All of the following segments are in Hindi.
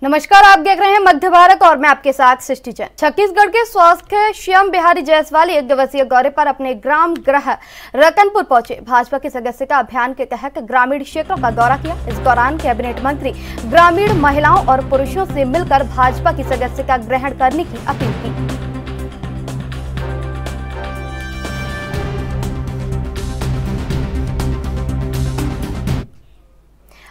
नमस्कार, आप देख रहे हैं मध्य भारत और मैं आपके साथ सृष्टि जैन। छत्तीसगढ़ के स्वास्थ्य श्याम बिहारी जायसवाल एक दिवसीय दौरे पर अपने ग्राम गृह रतनपुर पहुंचे। भाजपा की सदस्यता अभियान के तहत ग्रामीण क्षेत्रों का दौरा किया। इस दौरान कैबिनेट मंत्री ग्रामीण महिलाओं और पुरुषों से मिलकर भाजपा की सदस्यता ग्रहण करने की अपील की।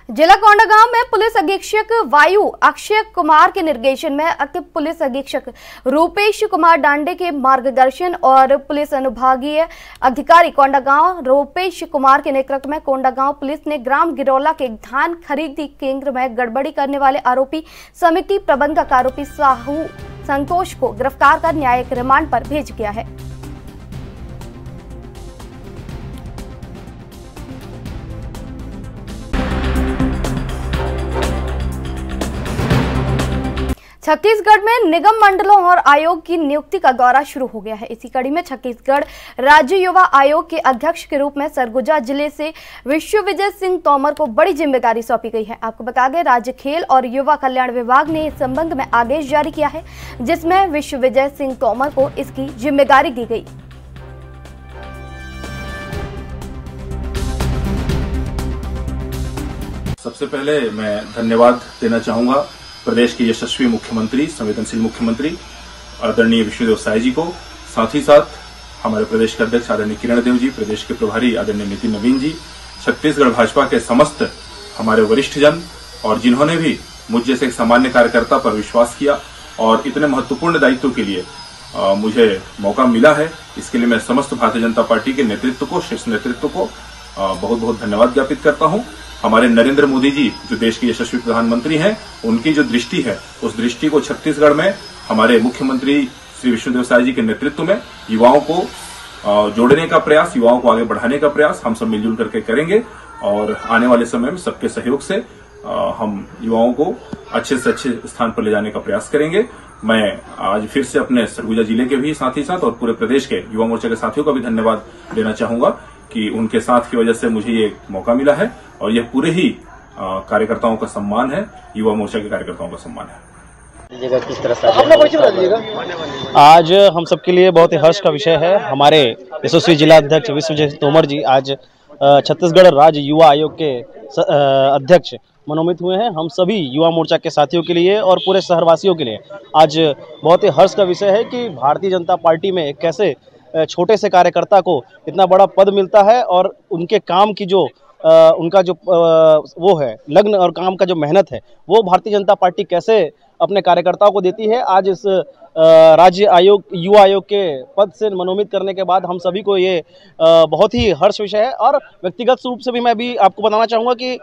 जिला कोंडागांव में पुलिस अधीक्षक वायु अक्षय कुमार के निर्देशन में अतिरिक्त पुलिस अधीक्षक रूपेश कुमार डांडे के मार्गदर्शन और पुलिस अनुभागीय अधिकारी कोंडागांव रूपेश कुमार के नेतृत्व में कोंडागांव पुलिस ने ग्राम गिरौला के धान खरीदी केंद्र में गड़बड़ी करने वाले आरोपी समिति प्रबंधक आरोपी साहू संतोष को गिरफ्तार कर न्यायिक रिमांड पर भेज दिया है। छत्तीसगढ़ में निगम मंडलों और आयोग की नियुक्ति का दौरा शुरू हो गया है। इसी कड़ी में छत्तीसगढ़ राज्य युवा आयोग के अध्यक्ष के रूप में सरगुजा जिले से विश्वविजय सिंह तोमर को बड़ी जिम्मेदारी सौंपी गई है। आपको बता दें, राज्य खेल और युवा कल्याण विभाग ने इस संबंध में आदेश जारी किया है, जिसमें विश्वविजय सिंह तोमर को इसकी जिम्मेदारी दी गई। सबसे पहले मैं धन्यवाद देना चाहूंगा प्रदेश के यशस्वी मुख्यमंत्री, संवेदनशील मुख्यमंत्री आदरणीय विष्णुदेव साय जी को, साथ ही साथ हमारे प्रदेश के अध्यक्ष आदरणीय किरण देव जी, प्रदेश के प्रभारी आदरणीय नितिन नवीन जी, छत्तीसगढ़ भाजपा के समस्त हमारे वरिष्ठ जन और जिन्होंने भी मुझ जैसे एक सामान्य कार्यकर्ता पर विश्वास किया और इतने महत्वपूर्ण दायित्व के लिए मुझे मौका मिला है। इसके लिए मैं समस्त भारतीय जनता पार्टी के नेतृत्व को, शीर्ष नेतृत्व को बहुत बहुत धन्यवाद ज्ञापित करता हूं। हमारे नरेंद्र मोदी जी जो देश के यशस्वी प्रधानमंत्री हैं, उनकी जो दृष्टि है उस दृष्टि को छत्तीसगढ़ में हमारे मुख्यमंत्री श्री विष्णुदेव साय जी के नेतृत्व में युवाओं को जोड़ने का प्रयास, युवाओं को आगे बढ़ाने का प्रयास हम सब मिलजुल करके करेंगे और आने वाले समय में सबके सहयोग से हम युवाओं को अच्छे से अच्छे स्थान पर ले जाने का प्रयास करेंगे। मैं आज फिर से अपने सरगुजा जिले के भी साथ ही साथ और पूरे प्रदेश के युवा मोर्चा के साथियों का भी धन्यवाद देना चाहूंगा कि उनके साथ की वजह से मुझे ये मौका मिला है और यह पूरे ही कार्यकर्ताओं का सम्मान है, युवा मोर्चा के कार्यकर्ताओं का सम्मान है। किस तरह से आज हम सबके लिए बहुत ही हर्ष का विषय है। हमारे यशस्वी जिला अध्यक्ष विश्वविजय तोमर जी आज छत्तीसगढ़ राज्य युवा आयोग के अध्यक्ष मनोनीत हुए हैं। हम सभी युवा मोर्चा के साथियों के लिए और पूरे शहरवासियों के लिए आज बहुत ही हर्ष का विषय है कि भारतीय जनता पार्टी में कैसे छोटे से कार्यकर्ता को इतना बड़ा पद मिलता है और उनके काम की जो उनका जो वो है लग्न और काम का जो मेहनत है वो भारतीय जनता पार्टी कैसे अपने कार्यकर्ताओं को देती है। आज इस राज्य आयोग युवा आयोग के पद से मनोनीत करने के बाद हम सभी को ये बहुत ही हर्ष विषय है। और व्यक्तिगत रूप से भी मैं भी आपको बताना चाहूँगा कि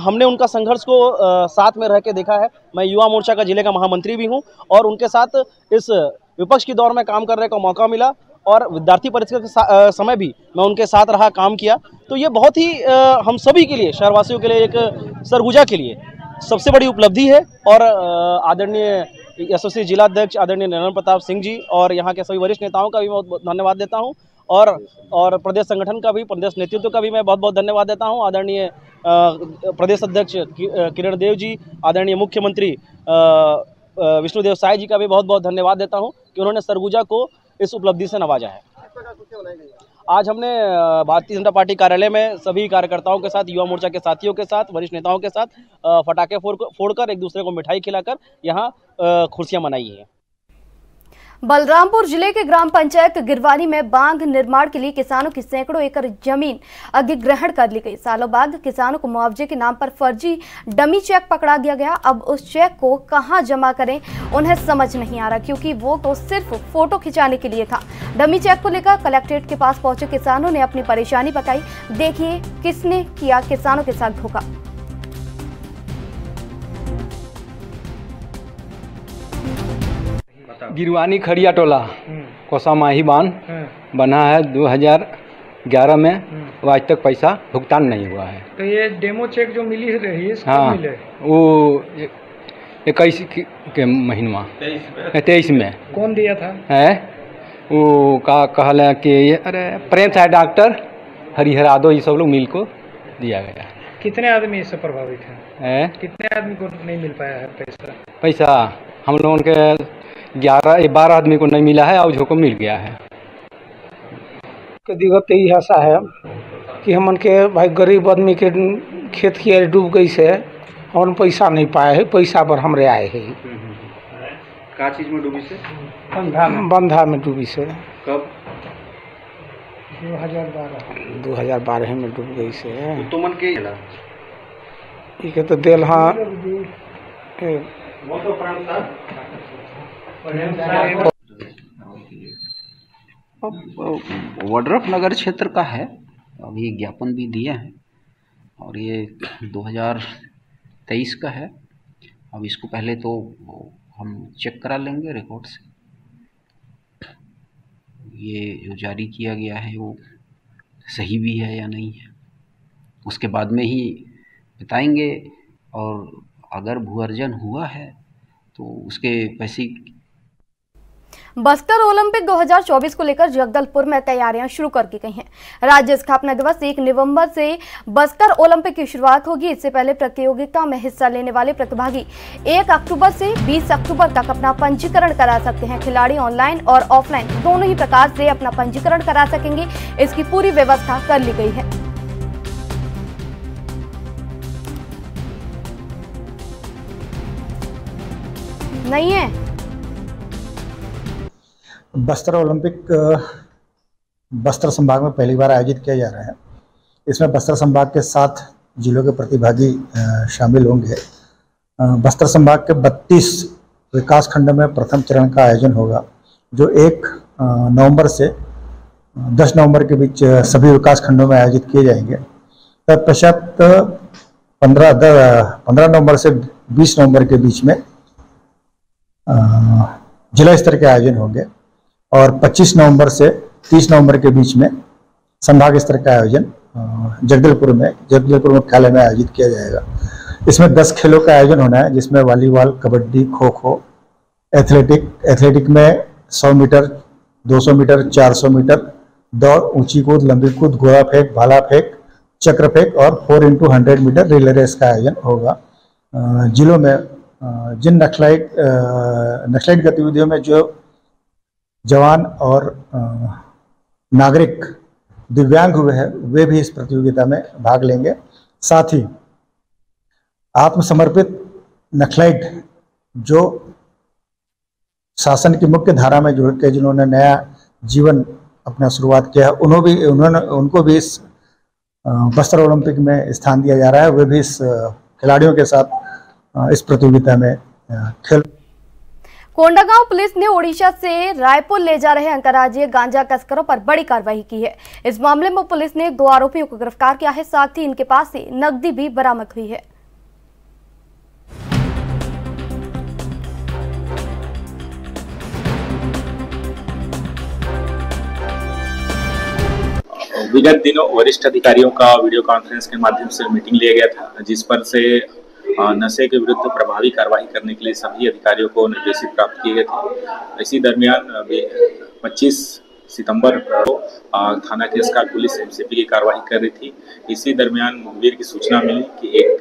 हमने उनका संघर्ष को साथ में रह के देखा है। मैं युवा मोर्चा का जिले का महामंत्री भी हूँ और उनके साथ इस विपक्ष की दौर में काम करने का मौका मिला और विद्यार्थी परिषद के समय भी मैं उनके साथ रहा, काम किया। तो ये बहुत ही हम सभी के लिए, शहरवासियों के लिए, एक सरगुजा के लिए सबसे बड़ी उपलब्धि है। और आदरणीय यशस्वी जिलाध्यक्ष आदरणीय नरेंद्र प्रताप सिंह जी और यहाँ के सभी वरिष्ठ नेताओं का भी बहुत बहुत धन्यवाद देता हूँ और प्रदेश संगठन का भी, प्रदेश नेतृत्व का भी मैं बहुत बहुत धन्यवाद देता हूँ। आदरणीय प्रदेश अध्यक्ष किरण देव जी, आदरणीय मुख्यमंत्री विष्णुदेव साय जी का भी बहुत बहुत धन्यवाद देता हूँ कि उन्होंने सरगुजा को इस उपलब्धि से नवाजा है। आज हमने भारतीय जनता पार्टी कार्यालय में सभी कार्यकर्ताओं के साथ, युवा मोर्चा के साथियों के साथ, वरिष्ठ नेताओं के साथ पटाखे फोड़कर एक दूसरे को मिठाई खिलाकर यहाँ खुशियां मनाई है। बलरामपुर जिले के ग्राम पंचायत गिरवानी में बांध निर्माण के लिए किसानों की सैकड़ों एकड़ जमीन अधिग्रहण कर ली गई। सालों बाद किसानों को मुआवजे के नाम पर फर्जी डमी चेक पकड़ा दिया गया। अब उस चेक को कहां जमा करें उन्हें समझ नहीं आ रहा, क्योंकि वो तो सिर्फ फोटो खिंचाने के लिए था। डमी चेक को लेकर कलेक्ट्रेट के पास पहुंचे किसानों ने अपनी परेशानी बताई। देखिए किसने किया किसानों के साथ धोखा। गिरवानी खड़िया टोला कोसामाही बांध बना है 2011 में, वो आज तक पैसा भुगतान नहीं हुआ है। तो ये डेमो चेक जो मिली रही है, हाँ, मिले? वो 21 के महीनवा 23 में। कौन दिया था? है वो का कहला कि अरे प्रेम साहब डॉक्टर हरिहर यादव, ये सब लोग मिल को दिया गया। कितने आदमी इससे प्रभावित हैं? कितने आदमी को नहीं मिल पाया है पैसा? पैसा हम लोगों के 12 आदमी को नहीं मिला है और जो को मिल गया है। दिक्कत यही ऐसा है कि हमन के भाई गरीब आदमी के खेत की डूब गई से हम पैसा नहीं पाए है, पैसा पर हमरे आए है। का चीज में डूबी से? बंधा में डूबी से। कब? 2012 में डूब गई से। तो मन के ये तो दिल हाँ वडरफ नगर क्षेत्र का है। अभी ज्ञापन भी दिया है और ये 2023 का है। अब इसको पहले तो हम चेक करा लेंगे रिकॉर्ड से, ये जो जारी किया गया है वो सही भी है या नहीं है, उसके बाद में ही बताएंगे। और अगर भू अर्जन हुआ है तो उसके पैसे। बस्तर ओलंपिक 2024 को लेकर जगदलपुर में तैयारियां शुरू कर दी गई हैं। राज्य स्थापना दिवस 1 नवंबर से बस्तर ओलंपिक की शुरुआत होगी। इससे पहले प्रतियोगिता में हिस्सा लेने वाले प्रतिभागी 1 अक्टूबर से 20 अक्टूबर तक अपना पंजीकरण करा सकते हैं। खिलाड़ी ऑनलाइन और ऑफलाइन दोनों ही प्रकार से अपना पंजीकरण करा सकेंगे। इसकी पूरी व्यवस्था कर ली गई है। नहीं है बस्तर ओलंपिक बस्तर संभाग में पहली बार आयोजित किया जा रहा है। इसमें बस्तर संभाग के 7 जिलों के प्रतिभागी शामिल होंगे। बस्तर संभाग के 32 विकास खंड में प्रथम चरण का आयोजन होगा, जो 1 नवंबर से 10 नवंबर के बीच सभी विकास खंडों में आयोजित किए जाएंगे। तत्पश्चात 15 नवंबर से 20 नवंबर के बीच में जिला स्तर के आयोजन होंगे और 25 नवंबर से 30 नवंबर के बीच में संभाग स्तर का आयोजन जगदलपुर मुख्यालय में आयोजित किया जाएगा। इसमें 10 खेलों का आयोजन होना है, जिसमें वॉलीबॉल, कबड्डी, खो खो, एथलेटिक में 100 मीटर, 200 मीटर, 400 मीटर दौड़, ऊंची कूद, लंबी कूद, गोला फेंक, भाला फेंक, चक्र फेंक और 4x100 मीटर रिले रेस का आयोजन होगा। जिलों में जिन नक्सलाइट गतिविधियों में जो जवान और नागरिक दिव्यांग हुए हैं, वे भी इस प्रतियोगिता में भाग लेंगे। साथ ही आत्मसमर्पित नक्सलाइट जो शासन की मुख्य धारा में जुड़ के जिन्होंने नया जीवन अपना शुरुआत किया है, उनको भी इस बस्तर ओलंपिक में स्थान दिया जा रहा है। वे भी इस खिलाड़ियों के साथ इस प्रतियोगिता में खेल। कोंडागांव पुलिस ने ओडिशा से रायपुर ले जा रहे अंतर्राज्यीय गांजा तस्करों पर बड़ी कार्रवाई की है। इस मामले में पुलिस ने 2 आरोपियों को गिरफ्तार किया है। साथ ही इनके पास से नकदी भी बरामद हुई है। विगत दिनों वरिष्ठ अधिकारियों का वीडियो कॉन्फ्रेंस के माध्यम से मीटिंग लिया गया था, जिस पर से नशे के विरुद्ध प्रभावी कार्रवाई करने के लिए सभी अधिकारियों को निर्देशित प्राप्त किए गए थे। इसी दरमियान 25 सितंबर को थाना केसकाल पुलिस एमसीपी की कार्रवाई कर रही थी। इसी दरमियान मुखबिर की सूचना मिली कि एक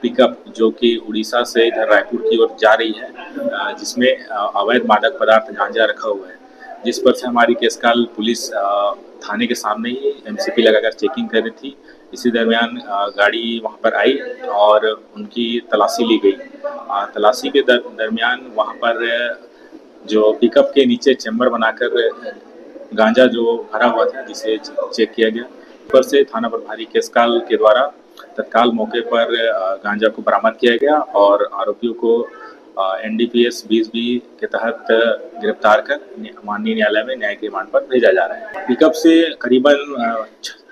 पिकअप जो कि उड़ीसा से इधर रायपुर की ओर जा रही है, जिसमें अवैध मादक पदार्थ गांजा रखा हुआ है, जिस पर से हमारी केसकाल पुलिस थाने के सामने ही एमसीपी लगाकर चेकिंग कर रही थी। इसी दरमियान गाड़ी वहां पर आई और उनकी तलाशी ली गई। तलाशी के दरमियान वहां पर जो पिकअप के नीचे चैम्बर बनाकर गांजा जो भरा हुआ था, जिसे चेक किया गया, ऊपर से थाना प्रभारी केसकाल के द्वारा तत्काल मौके पर गांजा को बरामद किया गया और आरोपियों को NDPS 20B के तहत गिरफ्तार कर माननीय न्यायालय में न्यायिक रिमांड पर भेजा जा रहा है। पिकअप से करीबन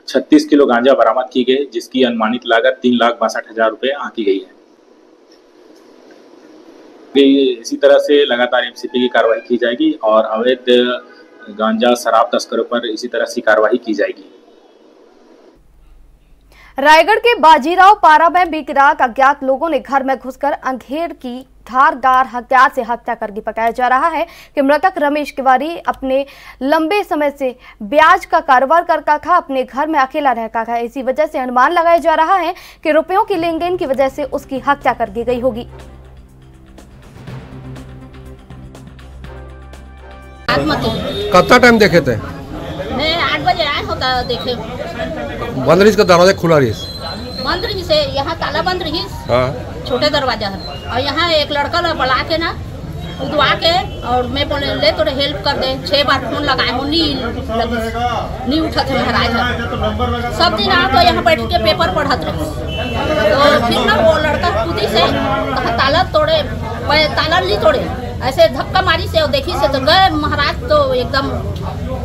36 किलो गांजा बरामद की गई, जिसकी अनुमानित लागत 3,62,000 रुपये आंकी गई है। इसी तरह से लगातार एमसीपी की कार्रवाई की जाएगी और अवैध गांजा शराब तस्करों पर इसी तरह से कार्रवाई की जाएगी। रायगढ़ के बाजीराव पारा में बीती रात अज्ञात लोगों ने घर में घुसकर अंधेर की धारदार हथियार से हत्या करके बताया जा रहा है कि मृतक रमेश तिवारी अपने लंबे समय से ब्याज का कारोबार करता था, अपने घर में अकेला रहता था। इसी वजह से अनुमान लगाया जा रहा है कि रुपयों की लेन देन की वजह से उसकी हत्या कर दी गई होगी। कितना टाइम देखे थे? मैं 8 बजे आया होता देखे। बंद रही का दरवाजा खुला रही? बंद रही से यहाँ ताला बंद रही। हाँ। छोटे दरवाजा है और यहाँ एक लड़का बुला के ना उदवा के और मैं बोले ले थोड़े हेल्प कर दे। 6 बार फोन लगाए हो नहीं उठा थे महाराज। सब दिन आ तो यहाँ बैठ के पेपर पढ़त रहे। तो फिर ना वो लड़का खुदी से ताला तोड़े, ताला नहीं तोड़े, ऐसे धक्का मारी से और देखी से तो गए महाराज। तो एकदम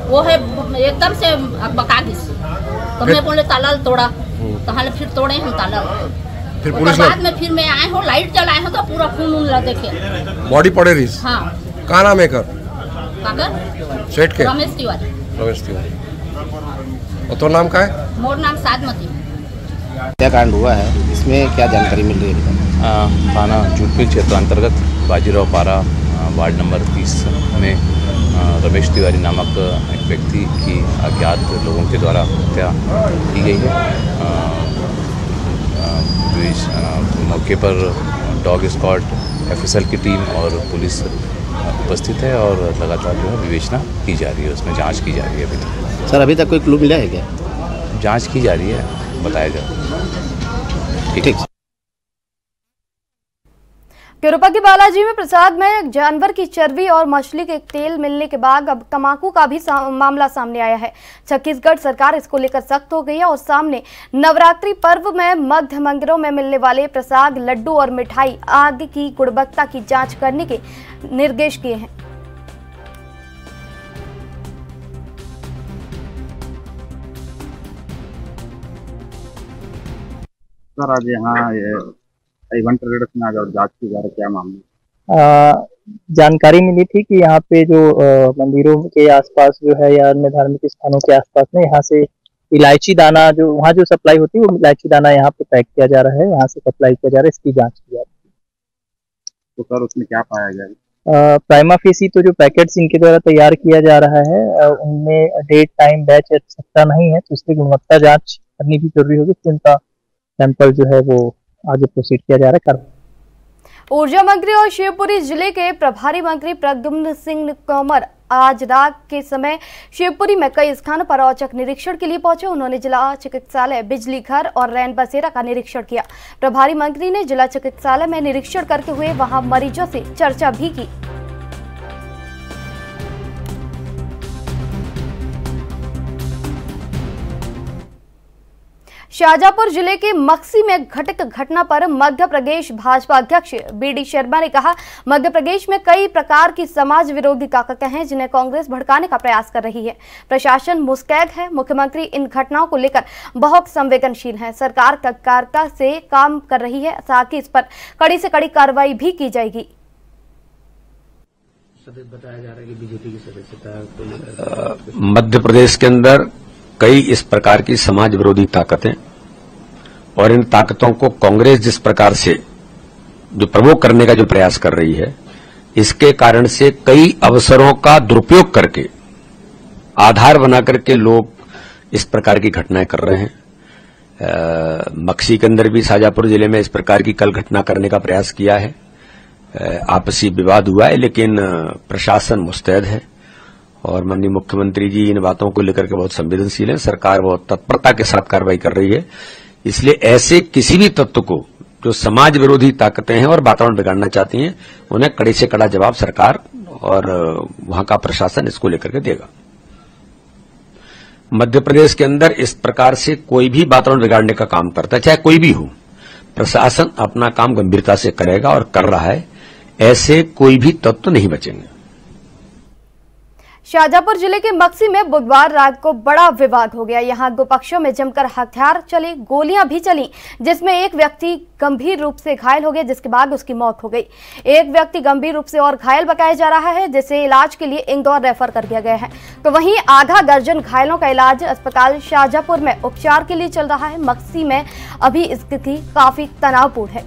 वो है एकदम से बका गई। तो मैं बोले ताला तोड़ा तो हाल फिर तोड़े हम ताला। फिर पुलिस बाद में फिर मैं आए हूँ, लाइट जलाए हूँ तो पूरा खून उन देखे। बॉडी पड़े रही? हाँ। कहाँ नाम है कर? काकर? सेठ के? रमेश तिवारी। रमेश तिवारी। और तो नाम क्या है? मोर नाम साधमती। क्या कांड हुआ है, इसमें क्या जानकारी मिल रही है? थाना जूटमिल क्षेत्र अंतर्गत बाजीराव पारा वार्ड नंबर 30 में रमेश तिवारी नामक एक व्यक्ति की अज्ञात लोगों के द्वारा हत्या की गई है। मौके पर डॉग स्क्वाड, एफएसएल की टीम और पुलिस उपस्थित है और लगातार जो है विवेचना की जा रही है, उसमें जांच की जा रही है। अभी तक सर अभी तक कोई क्लू मिला है क्या? जांच की जा रही है, बताया जा रहा है। ठीक। केरुपा के बालाजी में प्रसाद में जानवर की चर्बी और मछली के तेल मिलने के बाद अब तंबाकू का भी मामला सामने आया है। छत्तीसगढ़ सरकार इसको लेकर सख्त हो गई है और सामने नवरात्रि पर्व में मध्य मंदिरों में मिलने वाले प्रसाद, लड्डू और मिठाई आदि की गुणवत्ता की जांच करने के निर्देश किए हैं। सर आज यहाँ इवेंट ट्रेडर्स में आज जांच की जा रही, क्या मामला? जानकारी मिली थी कि यहाँ पे जो मंदिरों के आसपास जो है या अन्य धार्मिक स्थानों के आसपास में यहाँ से इलायची दाना जो वहाँ जो सप्लाई होती है वो इलायची दाना यहाँ पे पैक किया जा रहा है, यहाँ से सप्लाई किया जा रहा है, इसकी जांच की जा रही है। तो सर उसमें क्या पाया गया? प्राइमा फेसी तो जो पैकेट्स इनके द्वारा तैयार किया जा रहा है उनमें डेट, टाइम, बैच एक्सेट्रा नहीं है, तो इसलिए गुणवत्ता जाँच करनी भी जरूरी होगी। तो इनका सैंपल जो है वो आगे प्रोसीड किया जा रहा है। ऊर्जा मंत्री और शिवपुरी जिले के प्रभारी मंत्री प्रद्युम्न सिंह तोमर आज रात के समय शिवपुरी में कई स्थानों पर औचक निरीक्षण के लिए पहुंचे। उन्होंने जिला चिकित्सालय, बिजली घर और रैन बसेरा का निरीक्षण किया। प्रभारी मंत्री ने जिला चिकित्सालय में निरीक्षण करते हुए वहां मरीजों से चर्चा भी की। शाजापुर जिले के मक्सी में घटित घटना पर मध्य प्रदेश भाजपा अध्यक्ष बीडी शर्मा ने कहा, मध्य प्रदेश में कई प्रकार की समाज विरोधी ताकतें हैं जिन्हें कांग्रेस भड़काने का प्रयास कर रही है। प्रशासन मुस्तैद है। मुख्यमंत्री इन घटनाओं को लेकर बहुत संवेदनशील है। सरकार तत्परता से काम कर रही है, साथ ही इस पर कड़ी से कड़ी कार्रवाई भी की जाएगी। बताया जा रहा है कि बीजेपी की सदस्यता मध्य प्रदेश के अंदर कई इस प्रकार की समाज विरोधी ताकतें और इन ताकतों को कांग्रेस जिस प्रकार से जो प्रवोक करने का जो प्रयास कर रही है, इसके कारण से कई अवसरों का दुरुपयोग करके आधार बना करके लोग इस प्रकार की घटनाएं कर रहे हैं। मक्सी के अंदर भी शाजापुर जिले में इस प्रकार की कल घटना करने का प्रयास किया है। आपसी विवाद हुआ है, लेकिन प्रशासन मुस्तैद है और माननीय मुख्यमंत्री जी इन बातों को लेकर के बहुत संवेदनशील है। सरकार बहुत तत्परता के साथ कार्रवाई कर रही है। इसलिए ऐसे किसी भी तत्व को जो समाज विरोधी ताकतें हैं और वातावरण बिगाड़ना चाहती हैं, उन्हें कड़े से कड़ा जवाब सरकार और वहां का प्रशासन इसको लेकर के देगा। मध्य प्रदेश के अंदर इस प्रकार से कोई भी वातावरण बिगाड़ने का काम करता है, चाहे कोई भी हो, प्रशासन अपना काम गंभीरता से करेगा और कर रहा है। ऐसे कोई भी तत्व नहीं बचेंगे। शाजापुर जिले के मक्सी में बुधवार रात को बड़ा विवाद हो गया। यहां दो पक्षों में जमकर हथियार चले, गोलियां भी चली, जिसमें एक व्यक्ति गंभीर रूप से घायल हो गया, जिसके बाद उसकी मौत हो गई। एक व्यक्ति गंभीर रूप से और घायल बताया जा रहा है, जिसे इलाज के लिए इंदौर रेफर कर दिया गया है। तो वहीं आधा दर्जन घायलों का इलाज अस्पताल शाजापुर में उपचार के लिए चल रहा है। मक्सी में अभी स्थिति काफी तनावपूर्ण है।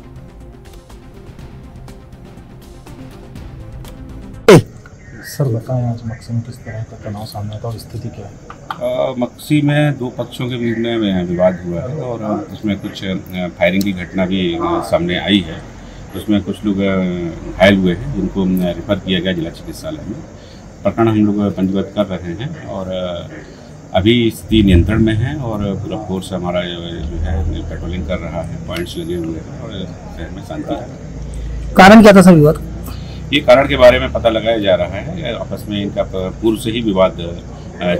सर बताएं आज मक्सी में किस तरह का तनाव सामने आता और स्थिति क्या है? मक्सी में दो पक्षों के बीच में विवाद हुआ है और उसमें कुछ फायरिंग की घटना भी सामने आई है। उसमें कुछ लोग घायल हुए हैं जिनको रेफर किया गया जिला चिकित्सालय में। प्रकरण हम लोग पंजीबद्ध कर रहे हैं और अभी स्थिति नियंत्रण में है और पूरा फोर्स हमारा जो है पेट्रोलिंग कर रहा है, पॉइंट्स लगे हुए हैं और शहर में शांति है। कारण क्या था सर विवाद? ये कारण के बारे में पता लगाया जा रहा है। आपस में इनका पूर्व से ही विवाद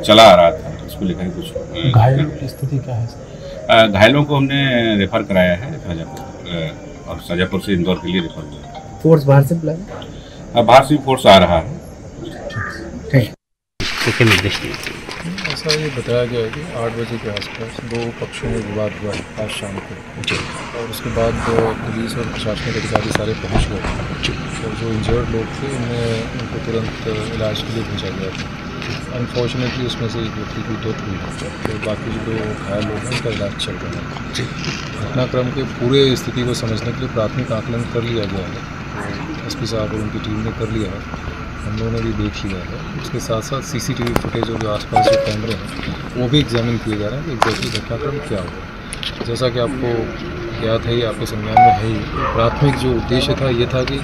चला आ रहा था, इसको लेकर कुछ। घायलों की स्थिति क्या है सर? घायलों को हमने रेफर कराया है शाहजहाँपुर और शाहजहाँपुर से इंदौर के लिए रेफर किया। फोर्स बाहर से बुलाया? बाहर से फोर्स आ रहा है। ऐसा ये बताया गया है कि 8 बजे के आसपास दो पक्षों में विवाद हुआ है आज शाम को, और उसके बाद पुलिस और प्रशासनिक अधिकारी सारे पहुंच गए और जो इंजर्ड लोग थे उनको तुरंत इलाज के लिए भेजा गया था। अनफॉर्चुनेटली उसमें से एक व्यक्ति की डेथ हुई, तो बाकी जो घायल लोग हैं उनका इलाज चल रहा है। घटनाक्रम के पूरे स्थिति को समझने के लिए प्राथमिक आकलन कर लिया गया है, तो एसपी साहब और उनकी टीम ने कर लिया है, हम लोगों ने भी देख लिया है। उसके साथ साथ सीसीटीवी फुटेज और जो आसपास जो कैमरे हैं वो भी एग्जामिन किए जा रहे हैं कि एग्जैक्टली घटनाक्रम क्या हुआ। जैसा कि आपको ज्ञात है, ये आपके संज्ञान में है ही, प्राथमिक जो उद्देश्य था ये था कि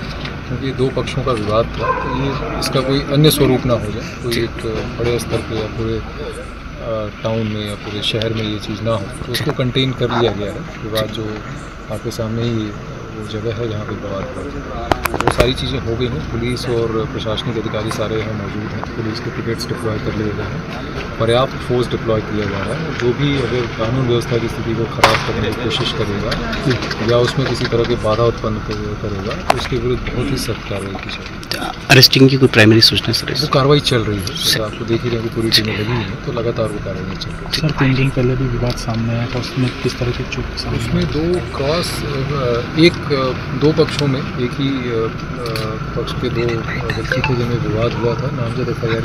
क्योंकि दो पक्षों का विवाद था तो ये इसका कोई अन्य स्वरूप ना हो जाए, कोई एक बड़े स्तर पे या पूरे टाउन में या पूरे शहर में ये चीज़ ना हो, तो उसको कंटेन कर लिया गया है। विवाद जो आपके सामने ही वो जगह है जहाँ पे विवाद हुआ, वो सारी चीज़ें हो गई हैं। पुलिस और प्रशासनिक अधिकारी सारे यहाँ मौजूद हैं। पुलिस के पिकेट्स डिप्लॉय कर लिए गए हैं, पर्याप्त फोर्स डिप्लॉय किया जा रहा है। जो भी अगर कानून व्यवस्था की स्थिति को ख़राब करने की कोशिश करेगा या उसमें किसी तरह की बाधा उत्पन्न करेगा तो उसके विरुद्ध बहुत ही सख्त कार्रवाई की जाएगी। अरेस्टिंग की कोई प्राइमरी सूचना सर? वो कार्रवाई चल रही है, तो आपको देख ही रहे हैं पूरी टीमें लगी हुई हैं, तो लगातार वो कार्रवाई चल रही है। सर 3 दिन पहले भी विवाद सामने आया था, उसमें किस तरह की चूक सामने? उसमें दो पक्षों में एक ही पक्ष के दो व्यक्ति थे जिनमें विवाद हुआ था, नामजद FIR